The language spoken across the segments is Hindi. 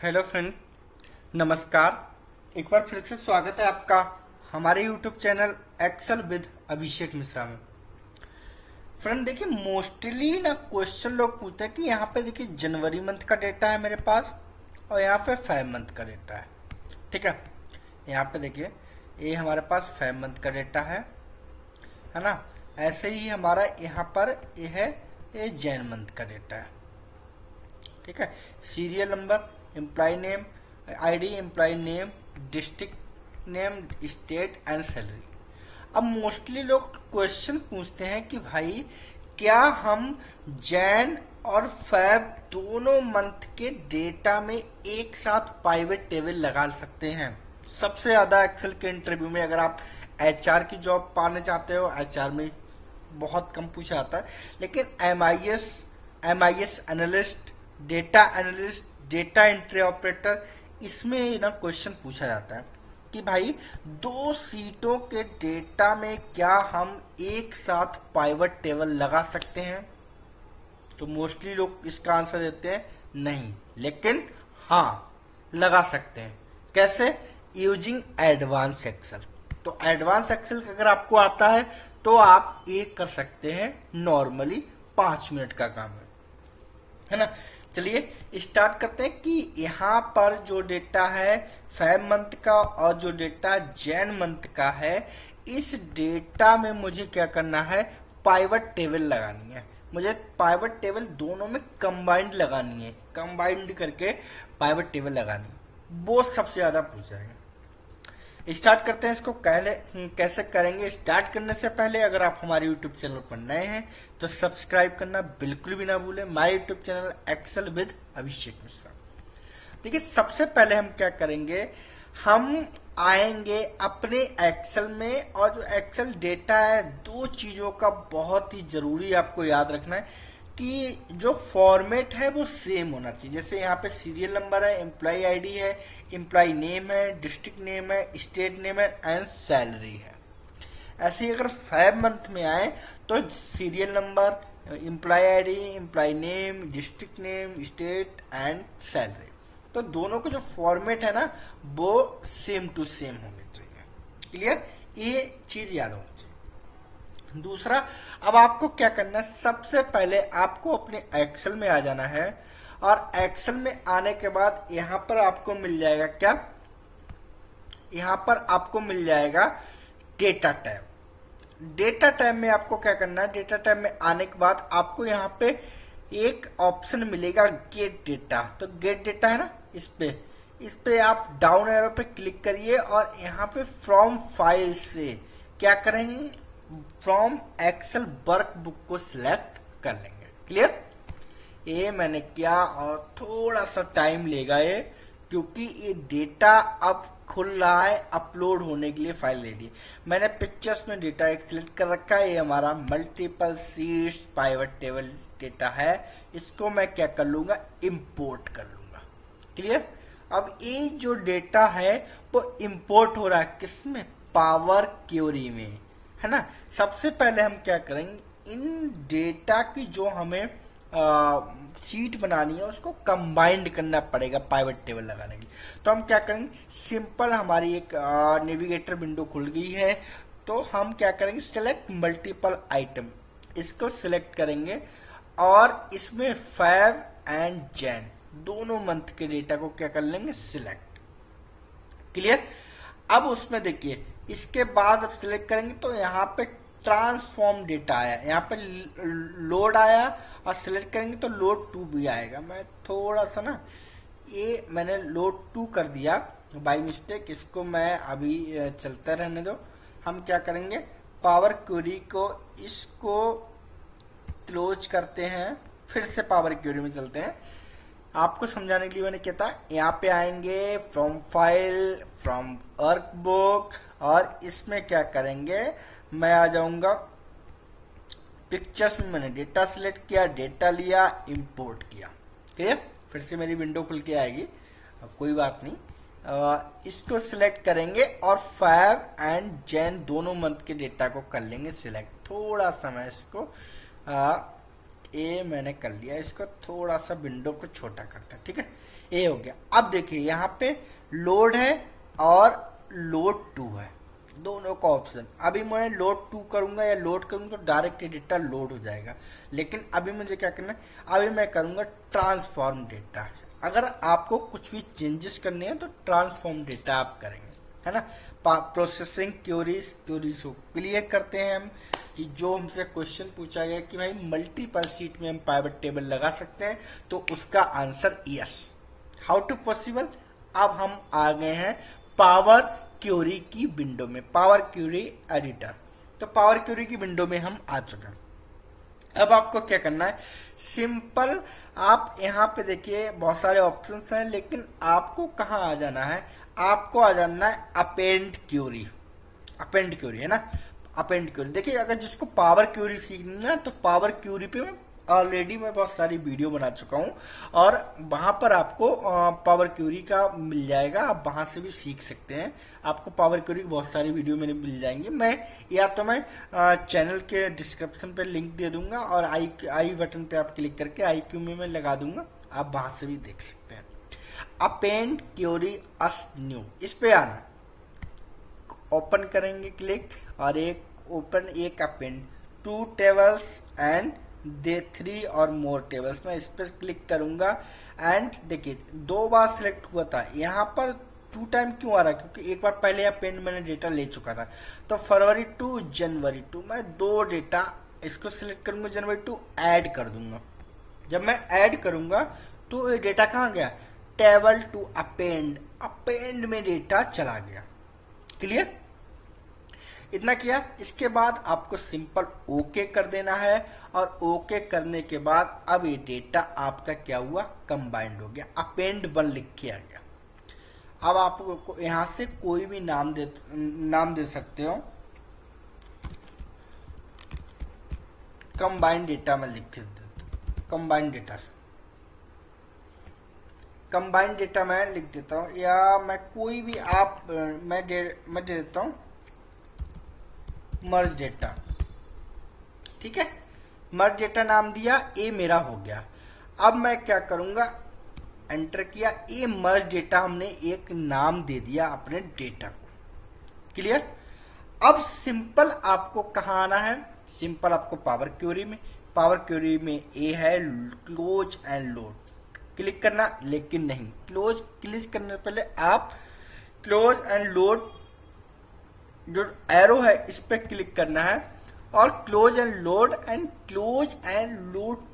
हेलो फ्रेंड, नमस्कार। एक बार फिर से स्वागत है आपका हमारे YouTube channel Excel with Abhishek Mishra में। फ्रेंड देखिए, मोस्टली ना क्वेश्चन लोग पूछते हैं कि यहाँ पे देखिए जनवरी मंथ का डेटा है मेरे पास और यहाँ पे 5 मंथ का डेटा है। ठीक है, यहाँ पे देखिए ये हमारे पास 5 मंथ का डेटा है ना। ऐसे ही हमारा यहाँ पर ये है, ये जैन मंथ का डेटा है। ठीक है, serial number, employee name, ID, employee name, district name, state and salary. अब मोस्टली लोग क्वेश्चन पूछते हैं कि भाई क्या हम जैन और फेब दोनों मंथ के डेटा में एक साथ पाइवेट टेबल लगा सकते हैं। सबसे ज्यादा एक्सेल के इंटरव्यू में अगर आप एचआर की जॉब पाने चाहते हो, एचआर में बहुत कम पूछा जाता है, लेकिन MIS analyst, data analyst, data entry operator, इसमें ना क्वेश्चन पूछा जाता है कि भाई दो सीटों के डेटा में क्या हम एक साथ पाइवट टेबल लगा सकते हैं। तो मोस्टली लोग इसका आंसर देते हैं नहीं, लेकिन हाँ लगा सकते हैं। कैसे? Using advance Excel. तो एडवांस एक्सेल अगर आपको आता है तो आप एक कर सकते हैं, नॉर्मली 5 मिनट का काम है ना। चलिए स्टार्ट करते हैं कि यहाँ पर जो डेटा है 5 मंथ का और जो डेटा जैन मंथ का है, इस डेटा में मुझे क्या करना है, पाइवट टेबल लगानी है। मुझे पाइवट टेबल दोनों में कंबाइंड लगानी है, कंबाइंड करके पाइवट टेबल लगानी है। वो सबसे ज्यादा पूछ जाएंगे। स्टार्ट करते हैं इसको। कैसे करेंगे? स्टार्ट करने से पहले अगर आप हमारे यूट्यूब चैनल पर नए हैं तो सब्सक्राइब करना बिल्कुल भी ना भूलें। My YouTube channel Excel with Abhishek Mishra. देखिए, सबसे पहले हम क्या करेंगे, हम आएंगे अपने एक्सेल में, और जो एक्सेल डेटा है, दो चीजों का बहुत ही जरूरी आपको याद रखना है कि जो फॉर्मेट है वो सेम होना चाहिए। जैसे यहाँ पे सीरियल नंबर है, एम्प्लॉय आईडी है, एम्प्लॉय नेम है, डिस्ट्रिक्ट नेम है, स्टेट नेम है एंड सैलरी है। ऐसे ही अगर 5 मंथ में आए तो serial number, employee ID, employee name, district name, state and salary. तो दोनों का जो फॉर्मेट है ना वो सेम टू सेम होने चाहिए। क्लियर? ये चीज याद होनी चाहिए। दूसरा, अब आपको क्या करना है, सबसे पहले आपको अपने एक्सेल में आ जाना है, और एक्सेल में आने के बाद यहां पर आपको मिल जाएगा क्या, यहां पर आपको मिल जाएगा डेटा टैब। डेटा टैब में आपको क्या करना है, डेटा टैब में आने के बाद आपको यहां पे एक ऑप्शन मिलेगा गेट डेटा। तो गेट डेटा है ना, इस पे आप डाउन एरो पे क्लिक करिए और यहाँ पे फ्रॉम फाइल से क्या करेंगे, फ्रॉम एक्सेल वर्कबुक को सिलेक्ट कर लेंगे। क्लियर? ये मैंने किया और थोड़ा सा टाइम लेगा ये, क्योंकि ये डेटा अब खुल रहा है, अपलोड होने के लिए फाइल रेडी है। मैंने पिक्चर्स में डेटा एक सिलेक्ट कर रखा है। ये हमारा multiple seats pivot table data है। इसको मैं क्या कर लूंगा, इंपोर्ट कर लूंगा। क्लियर? अब ये जो डेटा है वो इंपोर्ट हो रहा है किसमें, पावर क्वेरी में, है ना। सबसे पहले हम क्या करेंगे, इन डेटा की जो हमें शीट बनानी है उसको कंबाइंड करना पड़ेगा पाइवट टेबल लगाने के लिए। तो हम क्या करेंगे, सिंपल हमारी एक नेविगेटर विंडो खुल गई है, तो हम क्या करेंगे, सिलेक्ट मल्टीपल आइटम, इसको सिलेक्ट करेंगे और इसमें फेब एंड जैन दोनों मंथ के डेटा को क्या कर लेंगे, सिलेक्ट। क्लियर? अब उसमें देखिए, इसके बाद अब सिलेक्ट करेंगे तो यहाँ पे ट्रांसफॉर्म डेटा आया, यहाँ पे लोड आया, और सिलेक्ट करेंगे तो लोड 2 भी आएगा। मैं थोड़ा सा ना, ये मैंने लोड 2 कर दिया बाय मिस्टेक, इसको मैं अभी चलते रहने दो। हम क्या करेंगे, पावर क्वेरी को इसको क्लोज करते हैं, फिर से पावर क्वेरी में चलते हैं। आपको समझाने के लिए मैंने क्या था, यहाँ पे आएंगे फ्रॉम फाइल, फ्रॉम वर्कबुक, और इसमें क्या करेंगे, मैं आ जाऊंगा पिक्चर्स में। मैंने डेटा सिलेक्ट किया, डेटा लिया, इंपोर्ट किया। ठीक, फिर से मेरी विंडो खुल के आएगी, अब कोई बात नहीं। इसको सिलेक्ट करेंगे और फेब एंड जैन दोनों मंथ के डेटा को कर लेंगे सिलेक्ट। थोड़ा सा मैं इसको ए मैंने कर लिया, इसको थोड़ा सा विंडो को छोटा करता है, ठीक है, ए हो गया। अब देखिए यहाँ पे लोड है और लोड 2 है, दोनों का ऑप्शन। अभी मैं लोड 2 करूंगा या लोड करूंगा तो डायरेक्ट डेटा लोड हो जाएगा, लेकिन अभी मुझे क्या करना है, अभी मैं करूंगा ट्रांसफॉर्म डेटा। अगर आपको कुछ भी चेंजेस करने हैं तो ट्रांसफॉर्म डेटा आप करेंगे, है ना। प्रोसेसिंग क्यूरीज को क्लियर करते हैं हम कि जो हमसे क्वेश्चन पूछा गया कि भाई मल्टीपल सीट में हम पाइवट टेबल लगा सकते हैं, तो उसका answer yes. How to possible, अब हम आ गए हैं पावर क्यूरी की विंडो में, पावर क्यूरी एडिटर। तो पावर क्यूरी की विंडो में हम आ चुके हैं। अब आपको क्या करना है, सिंपल आप यहाँ पे देखिए बहुत सारे ऑप्शंस हैं, लेकिन आपको कहाँ आ जाना है, आपको आ जाना है अपेंड क्यूरी। अपेंड क्यूरी है ना, अपेंड क्यूरी। देखिए अगर जिसको पावर क्यूरी सीखनी ना, तो पावर क्यूरी पे ऑलरेडी मैं बहुत सारी वीडियो बना चुका हूँ और वहां पर आपको पावर क्यूरी का मिल जाएगा, आप वहां से भी सीख सकते हैं। आपको पावर क्यूरी की बहुत सारी वीडियो मेरे मिल जाएंगी। मैं या तो मैं चैनल के डिस्क्रिप्शन पे लिंक दे दूंगा और आई बटन पे आप क्लिक करके IQ में मैं लगा दूंगा, आप वहां से भी देख सकते हैं। अपेंड क्यूरी अस न्यू, इस पे आना, ओपन करेंगे क्लिक और एक अपेंड 2 टेबल्स एंड दे 3 और मोर टेबल्स। मैं इस पर क्लिक करूंगा एंड देखिए 2 बार सिलेक्ट हुआ था, यहाँ पर 2 टाइम क्यों आ रहा है, क्योंकि एक बार पहले अपेंड मैंने डेटा ले चुका था। तो फरवरी 2 जनवरी 2 मैं 2 डेटा इसको सिलेक्ट करूंगा, जनवरी 2 ऐड कर दूंगा। जब मैं ऐड करूंगा तो ये डेटा कहाँ गया, टेबल टू अपेंड, अपेंड में डेटा चला गया। क्लियर, इतना किया। इसके बाद आपको सिंपल ओके कर देना है और ओके करने के बाद अब ये डेटा आपका क्या हुआ, कंबाइंड हो गया, अपेंड 1 लिख के आ गया। अब आप यहां से कोई भी नाम दे सकते हो, कंबाइंड डेटा में लिख देता हूं, कंबाइंड डेटा मैं लिख देता हूं, या मैं कोई भी मैं दे देता हूं मर्ज डेटा, ठीक है, मर्ज डेटा नाम दिया, ए मेरा हो गया। अब मैं क्या करूंगा, एंटर किया, ए मर्ज डेटा हमने एक नाम दे दिया अपने डेटा को। क्लियर। अब सिंपल आपको कहाँ आना है, सिंपल आपको पावर क्यूरी में ए है क्लोज एंड लोड, क्लिक करना, लेकिन नहीं, क्लिक करने से पहले आप क्लोज एंड लोड जो एरो है इस पे क्लिक करना है और क्लोज एंड लोड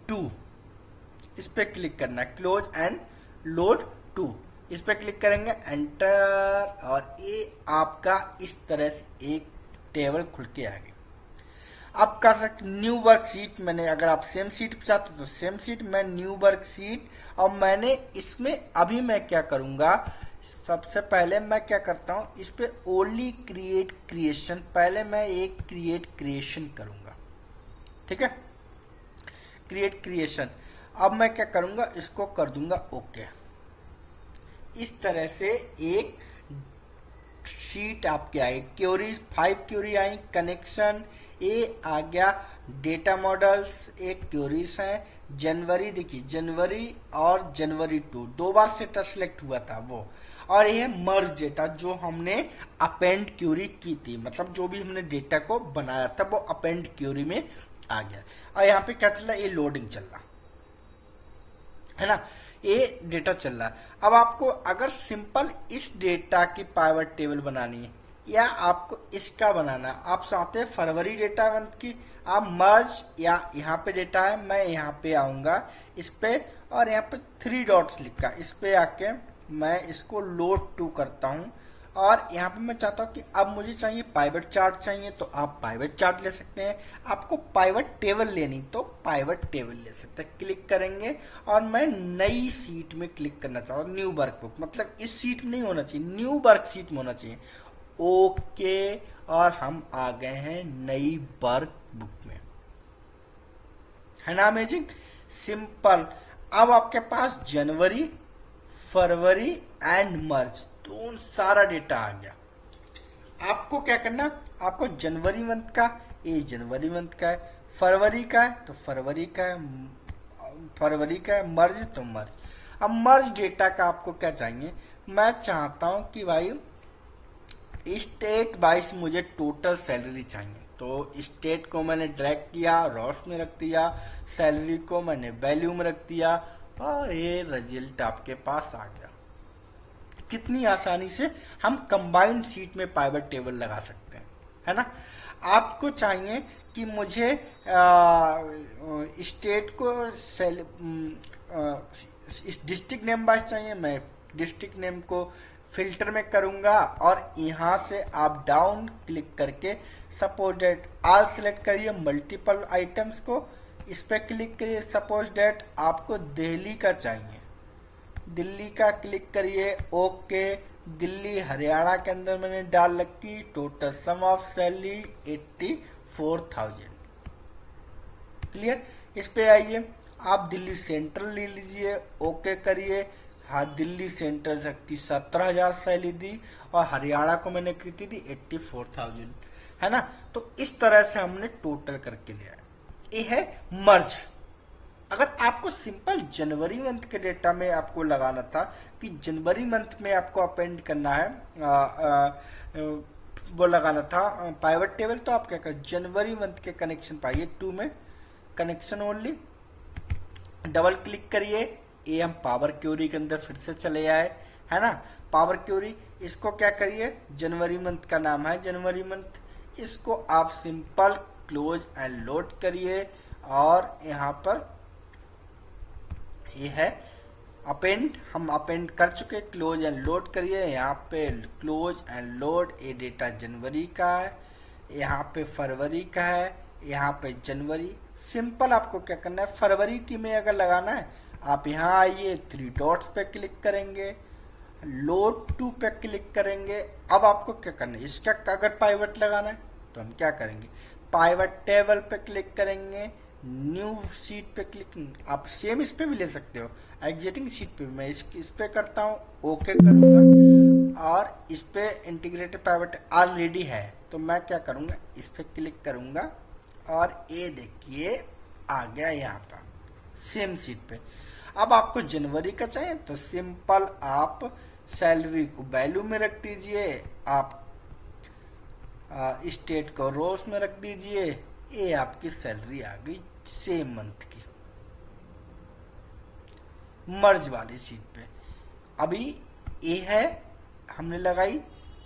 2 इस पे क्लिक करना है, क्लोज एंड लोड 2 इस पे क्लिक करेंगे, एंटर, और ये आपका इस तरह से एक टेबल खुल के आ गई। अब कर सकते न्यू वर्कशीट, मैंने अगर आप सेम सीट पे चाहते तो सेम सीट, मैं न्यू वर्कशीट, और मैंने इसमें अभी मैं क्या करूंगा, सबसे पहले मैं क्या करता हूं, इस पे ओनली क्रिएट क्रिएशन, पहले मैं एक क्रिएशन करूंगा, ठीक है, क्रिएट क्रिएशन। अब मैं क्या करूंगा, इसको कर दूंगा ओके। इस तरह से एक शीट आपके आई, क्यूरीज 5 क्यूरी आई, कनेक्शन ए आ गया, डेटा मॉडल्स एक क्यूरीज है, जनवरी देखिए, जनवरी और जनवरी 2 2 बार डेटा सिलेक्ट हुआ था वो, और ये मर्ज डेटा जो हमने अपेंड क्यूरी की थी, मतलब जो भी हमने डेटा को बनाया था वो अपेंड क्यूरी में आ गया। और यहाँ पे क्या चल रहा है, ये लोडिंग चल रहा है ना, ये डेटा चल रहा है। अब आपको अगर सिंपल इस डेटा की पाइवट टेबल बनानी है या आपको इसका बनाना, आप चाहते हैं फरवरी डेटा मंथ की, आप मर्ज, या यहाँ पे डेटा है, मैं यहाँ पे आऊंगा इस पे, और यहाँ पे 3 डॉट्स लिखा, इस पे आके मैं इसको लोड 2 करता हूँ, और यहाँ पे मैं चाहता हूँ कि अब मुझे चाहिए पाइवट चार्ट चाहिए, तो आप पाइवट चार्ट ले सकते हैं, आपको पाइवट टेबल लेनी तो पाइवट टेबल ले सकते हैं। क्लिक करेंगे और मैं नई सीट में क्लिक करना चाहूँ, न्यू वर्कबुक, मतलब इस सीट में नहीं होना चाहिए, न्यू वर्क सीट में होना चाहिए, ओके, और हम आ गए हैं नई वर्कबुक में, है ना, अमेजिंग सिंपल। अब आपके पास जनवरी, फरवरी एंड मर्ज तो सारा डेटा आ गया। आपको क्या करना, आपको जनवरी मंथ का, ये जनवरी मंथ का है, फरवरी का है तो फरवरी का है, फरवरी का है, मर्ज तो मर्ज। अब मर्ज डेटा का आपको क्या चाहिए, मैं चाहता हूं कि भाई स्टेट वाइज मुझे टोटल सैलरी चाहिए। तो स्टेट को मैंने ड्रैग किया, रॉस में रख दिया, सैलरी को मैंने वैल्यू में रख दिया, और ये रिजल्ट आपके पास आ गया। कितनी आसानी से हम कंबाइंड शीट में पाइवट टेबल लगा सकते हैं, है ना। आपको चाहिए कि मुझे स्टेट को डिस्ट्रिक्ट नेम वाइज चाहिए, मैं डिस्ट्रिक्ट नेम को फिल्टर में करूंगा, और यहां से आप डाउन क्लिक करके सपोज डेट ऑल सेलेक्ट करिए, मल्टीपल आइटम्स को इस पे क्लिक करिए। सपोज डेट आपको दिल्ली का चाहिए, दिल्ली का क्लिक करिए, ओके। दिल्ली हरियाणा के अंदर मैंने डाल रखी, total sum of salary 84,000। Clear. इस पे आइए, आप दिल्ली सेंट्रल ले लीजिए, ओके करिए। हाँ, दिल्ली सेंट्रल से 17,000 सैलरी दी, और हरियाणा को मैंने कितनी दी, 84,000, है ना। तो इस तरह से हमने टोटल करके लिया। ये है मर्ज। अगर आपको सिंपल जनवरी मंथ के डेटा में आपको लगाना था कि जनवरी मंथ में आपको अपेंड करना है, वो लगाना था पाइवट टेबल, तो आप क्या करें, जनवरी मंथ के कनेक्शन पाइए 2 में, कनेक्शन ओनली, डबल क्लिक करिए। ये हम पावर क्यूरी के अंदर फिर से चले आए, है ना। पावर क्यूरी, इसको क्या करिए, जनवरी मंथ का नाम है जनवरी मंथ, इसको आप सिंपल क्लोज एंड लोड करिए, और यहाँ पर ये है अपेंड, हम अपेंड कर चुके, क्लोज एंड लोड करिए। यहाँ पे क्लोज एंड लोड, ये डेटा जनवरी का है, यहाँ पे फरवरी का है, यहाँ पे जनवरी। सिंपल आपको क्या करना है, फरवरी की में अगर लगाना है, आप यहाँ आइए, 3 डॉट्स पे क्लिक करेंगे, लोड टू पे क्लिक करेंगे। अब आपको क्या करना है, इसका अगर पाइवट लगाना है तो हम क्या करेंगे, पाइवट टेबल पे क्लिक करेंगे, न्यू शीट पे क्लिक, आप सेम इस पे भी ले सकते हो, एग्जिटिंग शीट पे। मैं इस पे करता हूँ, ओके करूंगा, और इस पे इंटीग्रेटेड पाइवट ऑलरेडी है, तो मैं क्या करूंगा, इस पे क्लिक करूंगा, और ये देखिए आ गया यहाँ पर सेम शीट पे। अब आपको जनवरी का चाहिए तो सिंपल आप सैलरी को वैल्यू में रख दीजिए, आप स्टेट को रोस में रख दीजिए, ये आपकी सैलरी आ गई सेम मंथ की मर्ज वाली शीट पे। अभी ये है हमने लगाई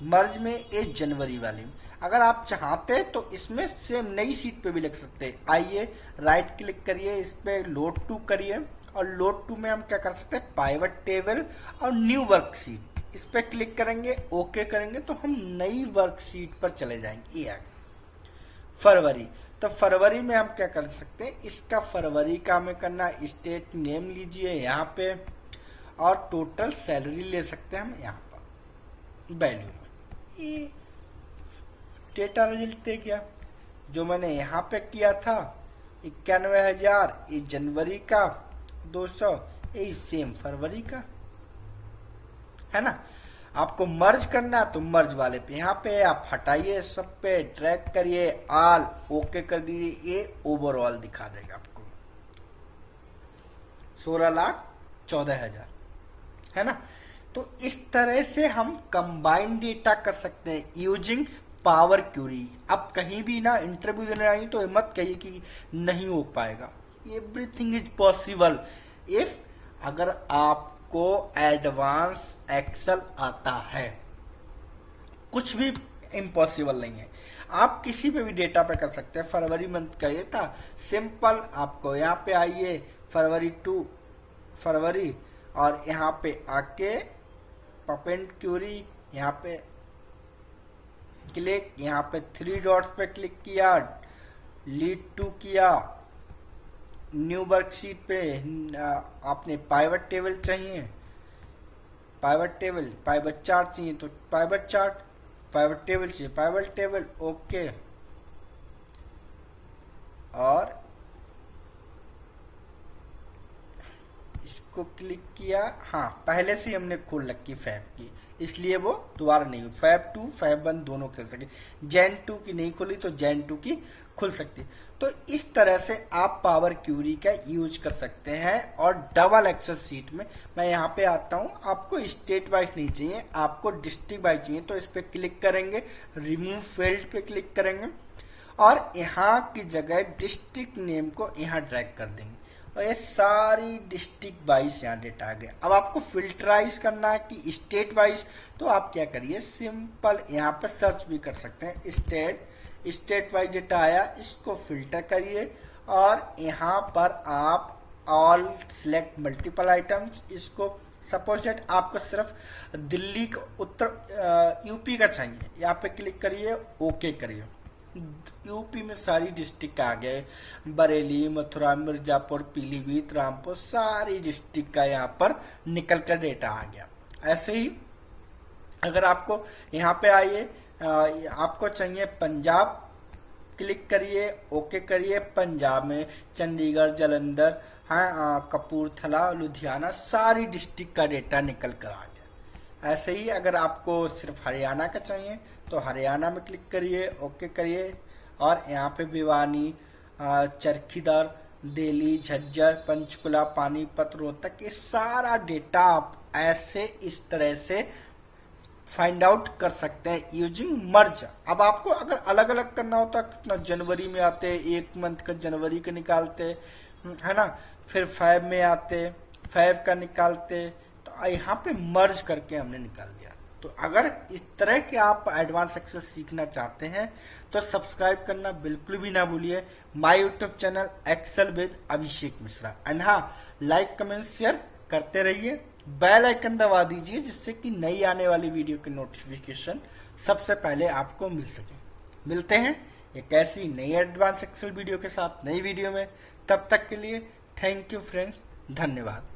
मर्ज में, ये जनवरी वाली में। अगर आप चाहते तो इसमें सेम नई शीट पे भी लिख सकते हैं। आइए, राइट क्लिक करिए, इस पे लोड टू करिए, और लोड टू में हम क्या कर सकते हैं, पाइवट टेबल और न्यू वर्कशीट, इस पे क्लिक करेंगे, ओके करेंगे, तो हम नई वर्कशीट पर चले जाएंगे। ये आ गया फरवरी। तो फरवरी में हम क्या कर सकते हैं, इसका फरवरी का हमें करना, स्टेट नेम लीजिए यहाँ पे, और टोटल सैलरी ले सकते हैं हम यहाँ पर वैल्यू में। ये डेटा रिजल्ट दे गया जो मैंने यहाँ पे किया था 91,000, ये जनवरी का 200, ये सेम फरवरी का, है ना। आपको मर्ज करना तो मर्ज वाले पे यहाँ पे आप हटाइए, सब पे ड्रैग करिए, ऑल ओके कर दीजिए, ये ओवरऑल दिखा देगा आपको 16,14,000, है ना। तो इस तरह से हम कंबाइंड डेटा कर सकते हैं यूजिंग पावर क्यूरी। अब कहीं भी ना इंटरव्यू देने आई तो मत कहिए कि नहीं हो पाएगा, एवरीथिंग इज पॉसिबल इफ अगर आपको एडवांस एक्सेल आता है, कुछ भी इम्पॉसिबल नहीं है। आप किसी पे भी डेटा पे कर सकते हैं। फरवरी मंथ का ये था सिंपल, आपको यहाँ पे आइए, फरवरी 2 फरवरी, और यहाँ पे आके पपेंट क्यूरी, यहाँ पे क्लिक, यहाँ पे 3 डॉट्स पे क्लिक किया, लीड टू किया, न्यू वर्कशीट पे आपने पाइवट टेबल चाहिए, पाइवट टेबल, पाइवट चार्ट चाहिए तो पाइवट चार्ट, पाइवट टेबल चाहिए पाइवट टेबल, ओके। और इसको क्लिक किया, हाँ पहले से हमने खोल रखी फैब की, इसलिए वो दोबारा नहीं हुई। फैब 2 फैब 1 दोनों खुल सके, जेन 2 की नहीं खुली तो जेन 2 की खुल सकती। तो इस तरह से आप पावर क्यूरी का यूज कर सकते हैं। और डबल एक्सेल सीट में मैं यहाँ पे आता हूँ, आपको स्टेट वाइज नहीं चाहिए, आपको डिस्ट्रिक्ट वाइज चाहिए, तो इस पर क्लिक करेंगे, रिमूव फील्ड पे क्लिक करेंगे और यहाँ की जगह डिस्ट्रिक्ट नेम को यहाँ ड्रैग कर देंगे और ये सारी डिस्ट्रिक्ट वाइज यहाँ डेटा आ गया। अब आपको फिल्टराइज करना है कि स्टेट वाइज, तो आप क्या करिए, सिंपल यहाँ पर सर्च भी कर सकते हैं, स्टेट वाइज डेटा आया, इसको फिल्टर करिए और यहाँ पर आप ऑल सिलेक्ट मल्टीपल आइटम्स, इसको सपोज दैट आपको सिर्फ दिल्ली का उत्तर यूपी का चाहिए, यहाँ पे क्लिक करिए, ओके करिए। यूपी में सारी डिस्ट्रिक्ट आ गए, बरेली, मथुरा, मिर्जापुर, पीलीभीत, रामपुर, सारी डिस्ट्रिक्ट का यहाँ पर निकल कर डेटा आ गया। ऐसे ही अगर आपको यहाँ पे आइए, आपको चाहिए पंजाब, क्लिक करिए, ओके करिए, पंजाब में चंडीगढ़, जालंधर, हाँ कपूरथला, लुधियाना, सारी डिस्ट्रिक्ट का डेटा निकल कर आ गया। ऐसे ही अगर आपको सिर्फ हरियाणा का चाहिए तो हरियाणा में क्लिक करिए, ओके करिए और यहाँ पे भिवानी, चरखीदार, दिल्ली, झज्जर, पंचकुला, पानीपत, रोहतक, ये सारा डेटा आप ऐसे इस तरह से फाइंड आउट कर सकते हैं यूजिंग मर्ज। अब आपको अगर अलग अलग करना होता कितना जनवरी में आते, एक मंथ का जनवरी का निकालते है ना, फिर फैब में आते, फैब का निकालते, तो यहाँ पे मर्ज करके हमने निकाल दिया। तो अगर इस तरह के आप एडवांस एक्सेल सीखना चाहते हैं तो सब्सक्राइब करना बिल्कुल भी ना भूलिए my YouTube channel Excel with Abhishek Mishra. And हाँ, लाइक कमेंट शेयर करते रहिए, बेल आइकन दबा दीजिए जिससे कि नई आने वाली वीडियो की नोटिफिकेशन सबसे पहले आपको मिल सके। मिलते हैं एक ऐसी नई एडवांस एक्सेल वीडियो के साथ नई वीडियो में, तब तक के लिए थैंक यू फ्रेंड्स, धन्यवाद।